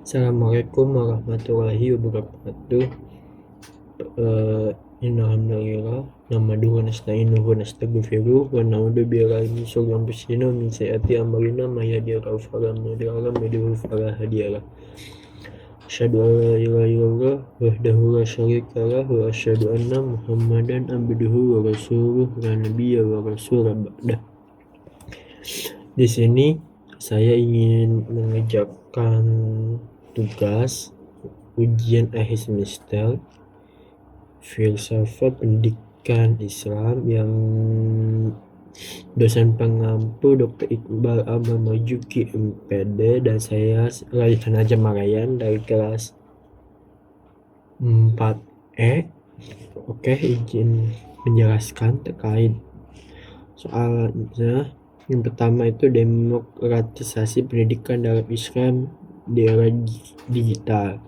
Assalamualaikum warahmatullahi wabarakatuh. Innalhamdulillah nahmaduhu wa nasta'inuhu wa nastaghfiruh wa na'udzu billahi min syururi anfusina wa min sayyiati a'malina may yahdihillahu fala mudilla lahu wa may yudlil fala hadiya lahu. Asyhadu an la ilaha illallah wahdahu la syarika lah wa asyhadu anna Muhammadan abduhu wa rasuluh la nabiyya wa rasul ba'dah. Di sini saya ingin mengerjakan tugas ujian akhir semester filsafat pendidikan Islam yang dosen pengampu Dr. Iqbal Amal Marzuki MPD dan saya Raihan Aja Marayan dari kelas 4E. Oke, izin menjelaskan terkait soalnya. Yang pertama itu demokratisasi pendidikan dalam Islam di era digital.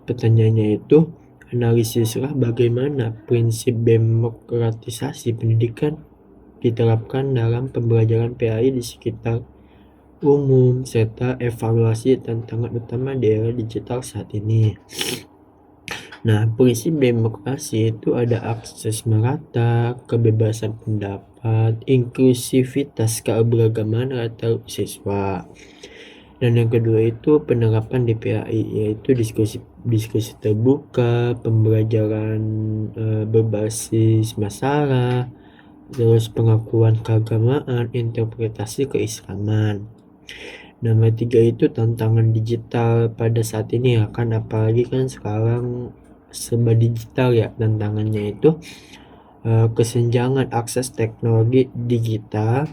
Pertanyaannya itu, analisislah bagaimana prinsip demokratisasi pendidikan diterapkan dalam pembelajaran PAI di sekitar umum, serta evaluasi tantangan utama di era digital saat ini. Nah, prinsip demokrasi itu ada akses merata, kebebasan pendapat, inklusivitas keberagaman rata siswa. Dan yang kedua itu penerapan DPAI, yaitu diskusi terbuka, pembelajaran berbasis masalah, terus pengakuan keagamaan, interpretasi keislaman. Nomor 3 itu tantangan digital pada saat ini ya kan, apalagi kan sekarang serba digital ya. Tantangannya itu kesenjangan akses teknologi digital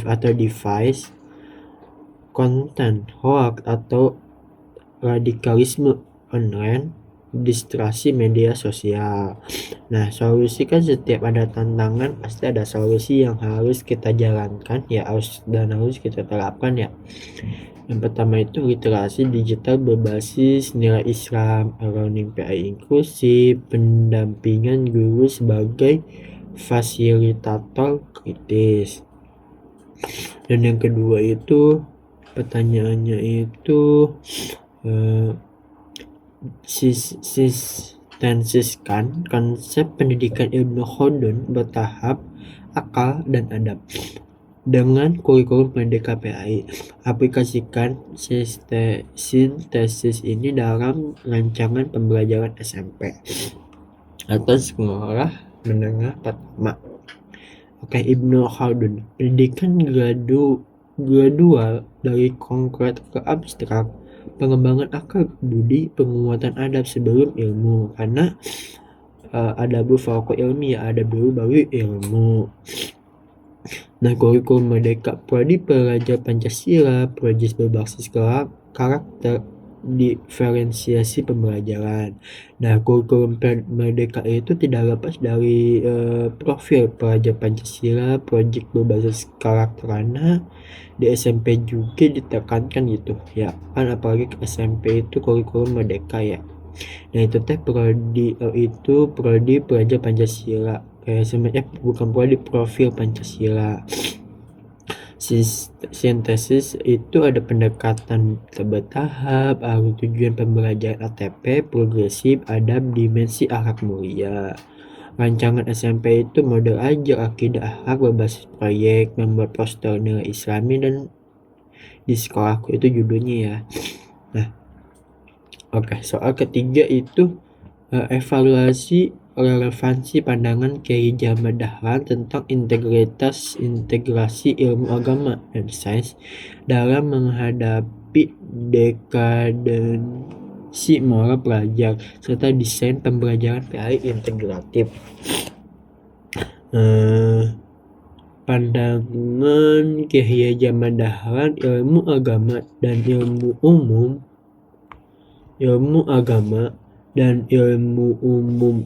atau device, konten hoax atau radikalisme online, distraksi media sosial. Nah, solusi kan setiap ada tantangan pasti ada solusi yang harus kita jalankan ya, harus kita terapkan ya. Yang pertama itu literasi digital berbasis nilai Islam, learning PAI inklusif, pendampingan guru sebagai fasilitator kritis. Dan yang kedua itu pertanyaannya itu sistemsiskan konsep pendidikan Ibnu Khaldun bertahap, akal, dan adab dengan kurikulum Merdeka PAI. Aplikasikan sintesis ini dalam rancangan pembelajaran SMP atau sekolah menengah pertama. Oke, Ibnu Khaldun, pendidikan gradual dari konkret ke abstrak, pengembangan akal budi, penguatan adab sebelum ilmu, karena adabu fauqa ilmi ya, adab dulu baru ilmu. Nah, kurikulum Merdeka Prodi pelajar Pancasila, project berbasis karakter, diferensiasi pembelajaran. Nah, kurikulum Merdeka itu tidak lepas dari profil pelajar Pancasila, project berbasis karakter, karena di SMP juga ditekankan gitu ya kan, apalagi ke SMP itu kurikulum Merdeka ya. Nah, itu teh prodi pelajar Pancasila, bukan prodi, profil Pancasila. Sintesis itu ada pendekatan bertahap, tujuan pembelajaran ATP, progresif, adab, dimensi akhlak mulia. Rancangan SMP itu model ajar akidah akhlak berbasis proyek, membuat poster nilai Islami, dan di sekolahku itu judulnya ya. Nah, oke, soal ketiga itu evaluasi relevansi pandangan Kiai Ahmad Dahlan tentang integrasi ilmu agama dan sains dalam menghadapi dekadensi moral pelajar, serta desain pembelajaran PAI integratif. Pandangan Kiai Ahmad Dahlan, ilmu agama dan ilmu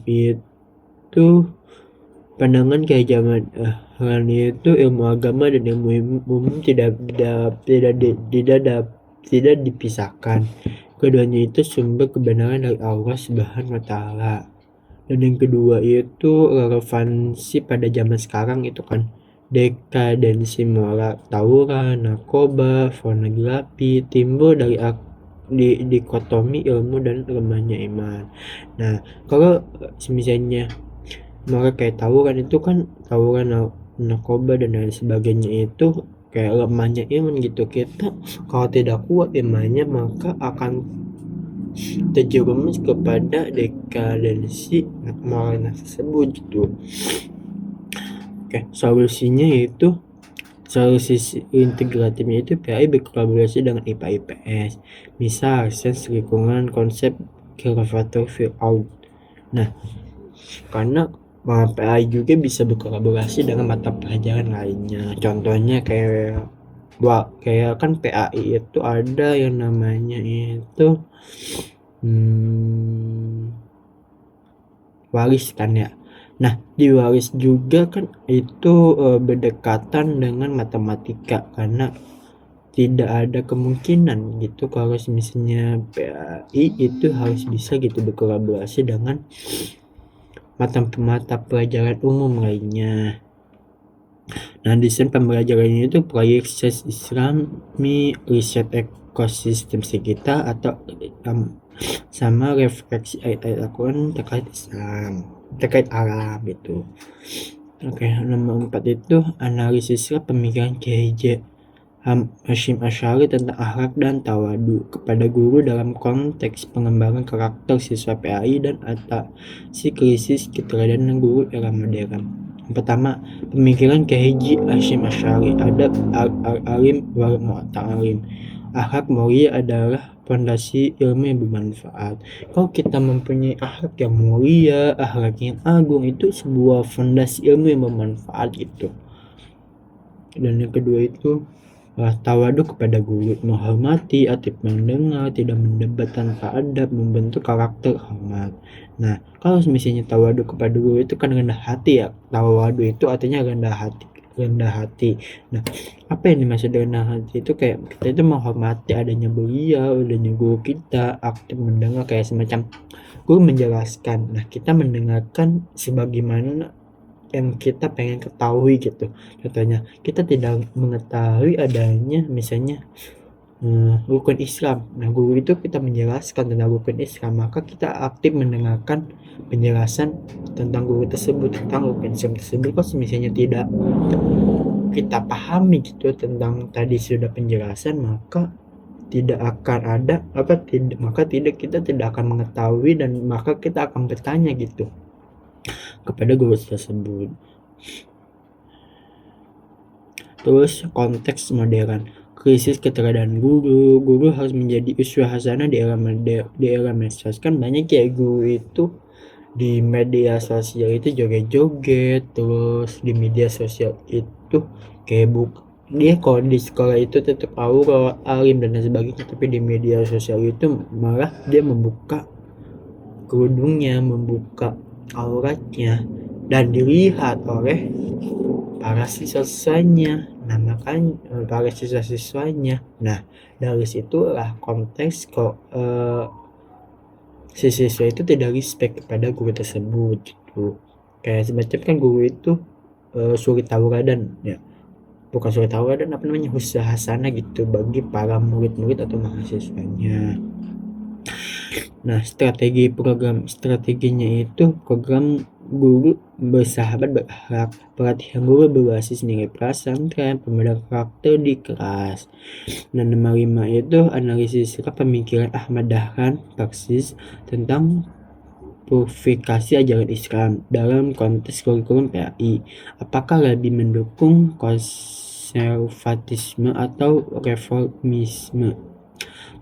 itu, pandangan Kiai Ahmad Dahlan itu ilmu agama dan ilmu umum tidak dipisahkan. Keduanya itu sumber kebenaran dari Allah Subhanahu wa Ta'ala. Dan yang kedua itu relevansi pada zaman sekarang itu kan, dekadensi moral, tawuran, narkoba, pornografi timbul dari dikotomi ilmu dan lemahnya iman. Nah, kalau misalnya mereka kayak tawuran itu kan tawuran narkoba dan lain sebagainya itu kayak lemahnya iman gitu. Kita kalau tidak kuat imannya maka akan terjerumus kepada dekadensi moral tersebut gitu. Oke, solusi integratifnya itu PAI berkolaborasi dengan IPA IPS. Misal sains lingkungan konsep Kilvator fill out. Nah, karena PAI juga bisa berkolaborasi dengan mata pelajaran lainnya. Contohnya kayak kan PAI itu ada yang namanya itu waris kan ya. Nah, di waris juga kan itu berdekatan dengan matematika karena tidak ada kemungkinan gitu kalau misalnya PAI itu harus bisa gitu berkolaborasi dengan mata pelajaran umum lainnya. Nah, desain pembelajarannya itu proyek sains Islami, riset ekosistem sekitar atau sama refleksi ayat-ayat Al-Quran terkait Islam, terkait alam gitu. Oke, nomor 4 itu analisis pemikiran KJ Hashim Asy'ari tentang akhlak dan tawadu kepada guru dalam konteks pengembangan karakter siswa PAI dan atasi krisis keteladanan guru era modern. Yang pertama, pemikiran KJ Hashim Asy'ari, adab al-alim wal mu'ta'alim. Akhlak mulia adalah fondasi ilmu yang bermanfaat. Kalau kita mempunyai akhlak yang mulia, akhlak yang agung, itu sebuah fondasi ilmu yang bermanfaat gitu. Dan yang kedua itu tawadu kepada guru, menghormati, aktif mendengar, tidak mendebat tanpa adab, membentuk karakter hormat. Nah, kalau misalnya tawadu kepada guru itu kan rendah hati ya. Tawadu itu artinya rendah hati. Nah, apa yang dimaksud rendah hati itu kayak kita itu menghormati adanya beliau, adanya guru kita, aktif mendengar kayak semacam guru menjelaskan. Nah, kita mendengarkan sebagaimana yang kita pengen ketahui gitu. Contohnya kita tidak mengetahui adanya misalnya rukun Islam. Nah, guru itu kita menjelaskan tentang rukun Islam, maka kita aktif mendengarkan penjelasan tentang guru tersebut, tentang rukun Islam tersebut. Kalau misalnya tidak kita pahami gitu tentang tadi sudah penjelasan, maka tidak akan ada kita tidak akan mengetahui dan maka kita akan bertanya gitu kepada guru tersebut. Terus konteks modern, krisis keteladanan guru harus menjadi uswah hasanah di era medsos. Kan banyak ya guru itu di media sosial itu joget-joget, terus di media sosial itu kayak dia kalau di sekolah itu tetap aura alim dan lain sebagainya, tapi di media sosial itu malah dia membuka kerudungnya, membuka auratnya dan dilihat oleh para siswanya. Nah, makanya para siswa-siswanya. Nah, dari situlah konteks kok siswa itu tidak respect kepada guru tersebut gitu. Kayak semacam kan guru itu suri tauladan ya. Bukan suri tauladan, apa namanya, uswah hasanah gitu bagi para murid-murid atau mahasiswanya. Nah, strateginya itu program guru bersahabat berakhlak, pelatihan guru berbasis nilai pesantren, pembinaan karakter di kelas. Nah, nomor 5 itu analisis pemikiran Ahmad Dahlan praksis tentang purifikasi ajaran Islam dalam konteks kurikulum PAI. Apakah lebih mendukung konservatisme atau reformisme?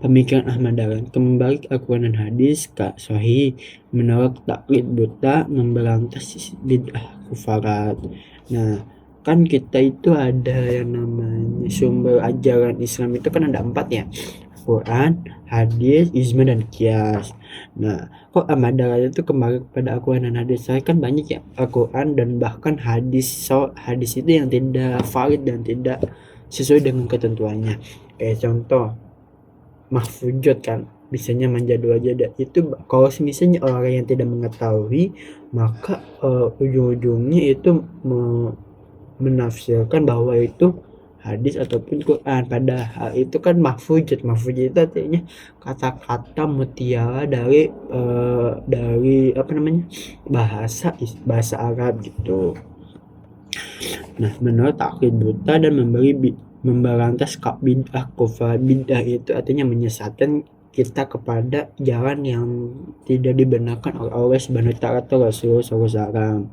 Pemikiran Ahmad Dahlan kembali ke Al-Quran dan hadis sahih, menolak taklid buta, memberantas bid'ah kufarat. Nah, kan kita itu ada yang namanya sumber ajaran Islam itu kan ada 4 ya, Quran, hadis, ijma dan qiyas. Nah, kok Ahmad Dahlan itu kembali kepada Al-Quran dan hadis? Saya kan banyak ya Al-Quran dan bahkan hadis itu yang tidak valid dan tidak sesuai dengan ketentuannya. Kayak contoh mahfujat kan, misalnya manjadu aja itu kalau misalnya orang yang tidak mengetahui maka ujung-ujungnya itu menafsirkan bahwa itu hadis ataupun Quran. Padahal itu kan mahfujat. Mahfujat itu artinya kata-kata mutiara dari apa namanya, bahasa Arab gitu. Nah, menurut taklid buta dan memberantas bid'ah kufar. Bid'ah itu artinya menyesatkan kita kepada jalan yang tidak dibenarkan oleh Allah Subhanahu wa taala atau Rasulullah SAW.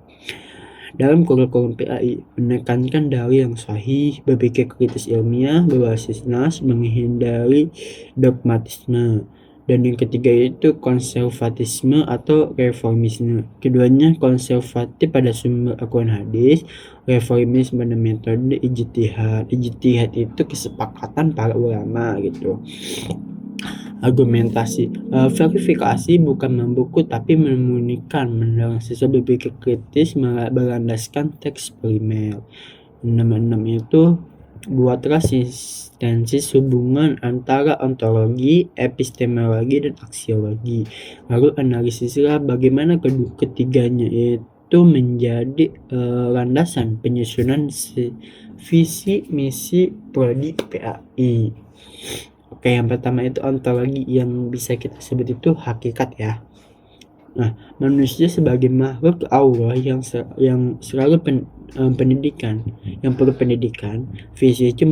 Dalam kurikulum PAI menekankan dalil yang sahih, berpikir kritis ilmiah, berbasis nas, menghindari dogmatisme. Dan yang ketiga itu konservatisme atau reformisme. Keduanya konservatif pada sumber Al-Quran hadis, reformis pada metode ijtihad. Ijtihad itu kesepakatan para ulama gitu. Argumentasi, verifikasi bukan membuku tapi memunikan, mendorong siswa berpikir kritis, berlandaskan teks primer. 6 itu buatlah sintesis hubungan antara ontologi, epistemologi, dan aksiologi. Lalu analisislah bagaimana ketiganya itu menjadi landasan penyusunan visi misi prodi PAI. Oke, yang pertama itu ontologi, yang bisa kita sebut itu hakikat ya. Nah, manusia sebagai makhluk Allah yang selalu pendidikan, yang perlu pendidikan. Visi itu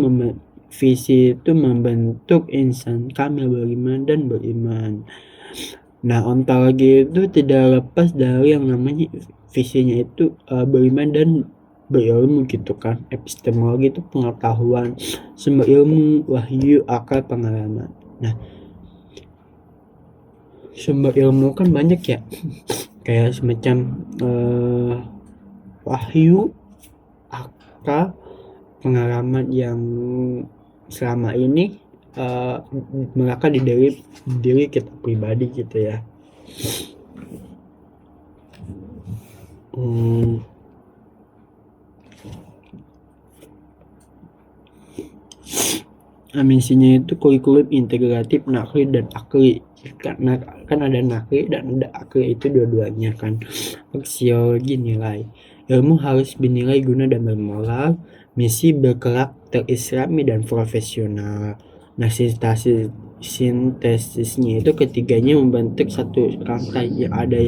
membentuk insan kamil beriman. Nah, ontologi itu tidak lepas dari yang namanya visinya itu beriman dan berilmu gitu kan. Epistemologi itu pengetahuan, sumber ilmu, wahyu, akal, pengalaman. Nah, sumber ilmu kan banyak ya, kayak semacam wahyu, akal, pengalaman yang selama ini melekat di diri kita pribadi gitu ya. Misinya itu kurikulum integratif nakli dan akli. Karena kan ada nakli dan ada akli, itu dua-duanya kan. Aksiologi nilai. Ilmu harus dinilai guna dan bermoral. Misi berkarakter islami dan profesional. Nah, sintesisnya itu ketiganya membentuk satu rangkai yang ada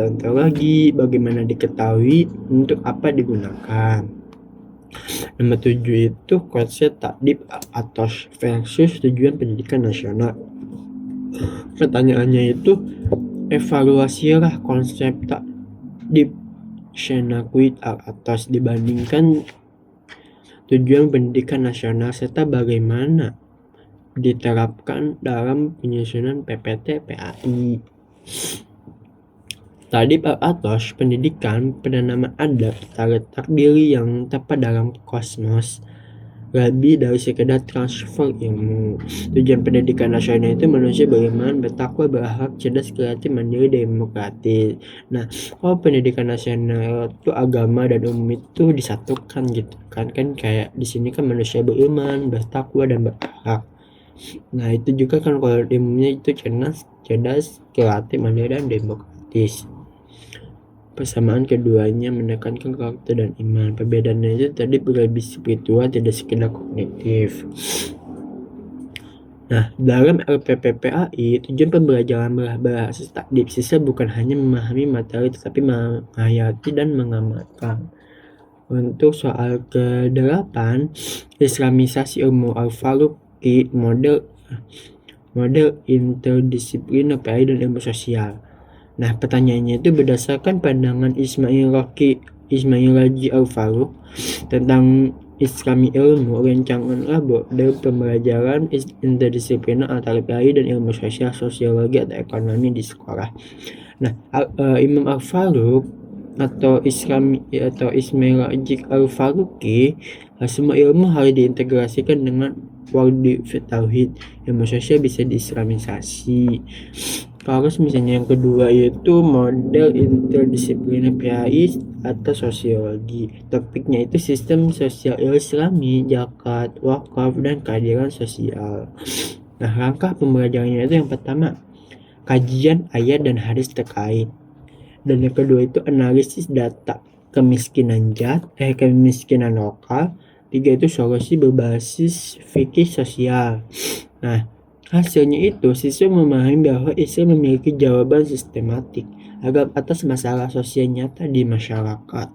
ontologi, bagaimana diketahui, untuk apa digunakan. Nomor 7 itu konsep takdib atau versus tujuan pendidikan nasional. Pertanyaannya itu, evaluasilah konsep takdib Shenakuit al-atas dibandingkan tujuan pendidikan nasional serta bagaimana diterapkan dalam penyusunan PPT PAI. Tadib al-atas pendidikan pada nama adab, letak diri yang tepat dalam kosmos, lebih dari sekedar transfer ilmu. Tujuan pendidikan nasional itu manusia beriman, bertakwa, berakhlak, cerdas, kreatif, mandiri, demokratis. Nah, kalau pendidikan nasional itu agama dan umum itu disatukan gitu kan kayak di sini kan manusia beriman, bertakwa, dan berakhlak. Nah, itu juga kan kalau umumnya itu cerdas, kreatif, mandiri, dan demokratis. Persamaan keduanya menekankan karakter dan iman. Perbedaannya itu tadi lebih spiritual, tidak sekedar kognitif. Nah, dalam LPPPAI, tujuan pembelajaran berbasis takdib siswa bukan hanya memahami materi, tetapi menghayati dan mengamalkan. Untuk soal ke-8, Islamisasi ilmu Al-Faruqi, model interdisipliner PAI dan ilmu sosial. Nah, pertanyaannya itu berdasarkan pandangan Ismail Raji Al-Faruq tentang Islami ilmu, rancanganlah model pembelajaran interdisipliner antara PAI dan ilmu sosiologi atau ekonomi di sekolah. Nah, Imam Al-Faruq atau Ismail Raji Al-Faruqi, semua ilmu harus diintegrasikan dengan wardi tauhid. Ilmu sosial bisa diislamisasi. Kalau misalnya yang kedua itu model interdisipliner PAI atau sosiologi. Topiknya itu sistem sosial Islami, zakat, wakaf, dan keadilan sosial. Nah, langkah pembelajarannya itu yang pertama, kajian ayat dan hadis terkait. Dan yang kedua itu analisis data. kemiskinan lokal. 3 itu solusi berbasis fikih sosial. Nah, hasilnya itu siswa memahami bahwa Islam memiliki jawaban sistematik atas masalah sosial nyata di masyarakat.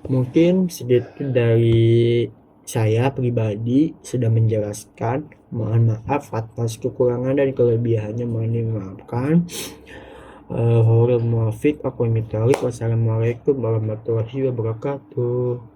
Mungkin sedikit dari saya pribadi sudah menjelaskan. Mohon maaf atas kekurangan dan kelebihannya, mohon dimaafkan. Wassalamualaikum warahmatullahi wabarakatuh.